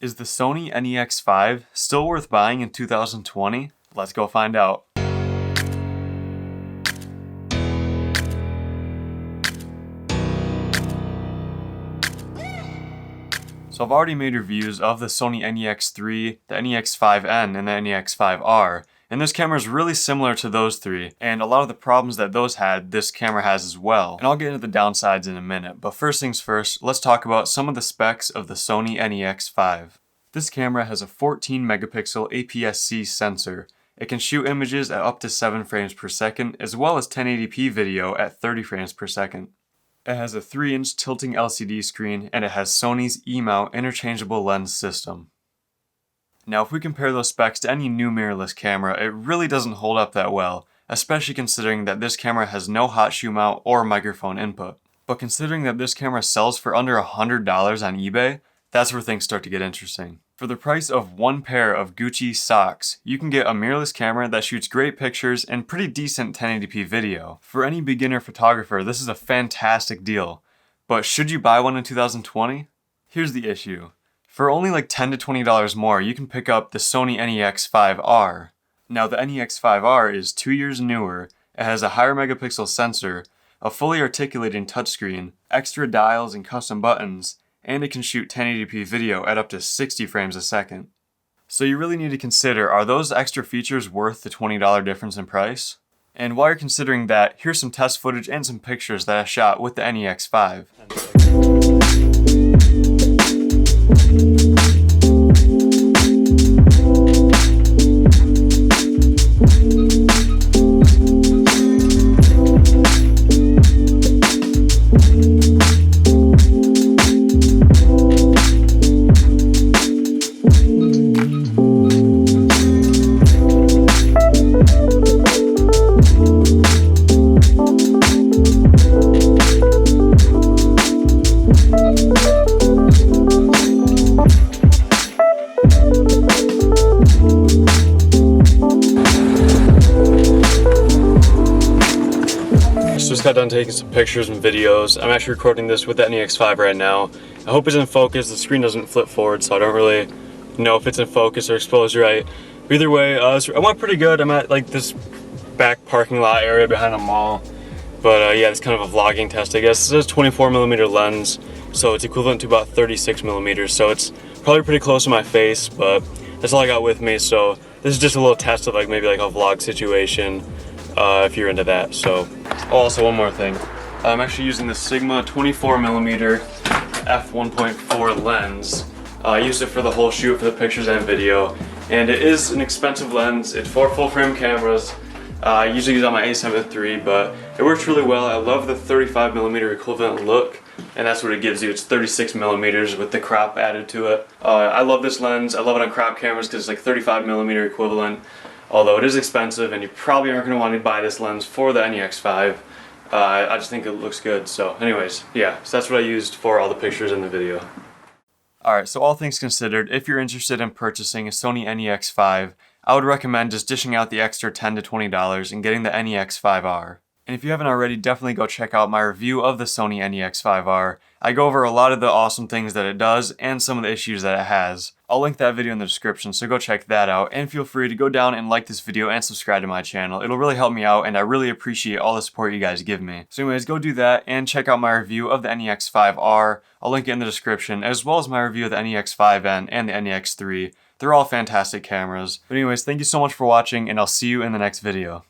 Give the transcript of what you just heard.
Is the Sony NEX-5 still worth buying in 2020? Let's go find out. So I've already made reviews of the Sony NEX-3, the NEX-5N, and the NEX-5R, and this camera is really similar to those three, and a lot of the problems that those had, this camera has as well. And I'll get into the downsides in a minute, but first things first, let's talk about some of the specs of the Sony NEX-5. This camera has a 14 megapixel APS-C sensor. It can shoot images at up to 7 frames per second, as well as 1080p video at 30 frames per second. It has a 3-inch tilting LCD screen, and it has Sony's E-mount interchangeable lens system. Now, if we compare those specs to any new mirrorless camera, it really doesn't hold up that well, especially considering that this camera has no hot shoe mount or microphone input. But considering that this camera sells for under $100 on eBay, that's where things start to get interesting. For the price of one pair of Gucci socks, you can get a mirrorless camera that shoots great pictures and pretty decent 1080p video. For any beginner photographer, this is a fantastic deal. But should you buy one in 2020? Here's the issue. For only like $10 to $20 more, you can pick up the Sony NEX-5R. Now the NEX-5R is 2 years newer, it has a higher megapixel sensor, a fully articulating touchscreen, extra dials and custom buttons, and it can shoot 1080p video at up to 60 frames a second. So you really need to consider, are those extra features worth the $20 difference in price? And while you're considering that, here's some test footage and some pictures that I shot with the NEX-5. Just got done taking some pictures and videos. I'm actually recording this with the NEX-5 right now. I hope it's in focus. The screen doesn't flip forward, so I don't really know if it's in focus or exposed right. But either way, I went pretty good. I'm at like this back parking lot area behind a mall. But yeah, it's kind of a vlogging test, I guess. It says 24mm lens, so it's equivalent to about 36mm. So it's probably pretty close to my face, but that's all I got with me. So this is just a little test of like maybe like a vlog situation. If you're into that. So also one more thing, I'm actually using the Sigma 24mm f1.4 lens. I used it for the whole shoot for the pictures and video, and it is an expensive lens. It's for full frame cameras. I usually use it on my A7 III, but it works really well. I love the 35mm equivalent look, and that's what it gives you. It's 36mm with the crop added to it. I love this lens. I love it on crop cameras because it's like 35mm equivalent. Although it is expensive, and you probably aren't going to want to buy this lens for the NEX-5. I just think it looks good. So anyways, yeah, so that's what I used for all the pictures in the video. Alright, so all things considered, if you're interested in purchasing a Sony NEX-5, I would recommend just dishing out the extra $10 to $20 and getting the NEX-5R. And if you haven't already, definitely go check out my review of the Sony NEX-5R. I go over a lot of the awesome things that it does and some of the issues that it has. I'll link that video in the description, so go check that out, and feel free to go down and like this video and subscribe to my channel. It'll really help me out, and I really appreciate all the support you guys give me. So anyways, go do that and check out my review of the NEX-5R. I'll link it in the description, as well as my review of the NEX-5N and the NEX-3. They're all fantastic cameras. But anyways, thank you so much for watching, and I'll see you in the next video.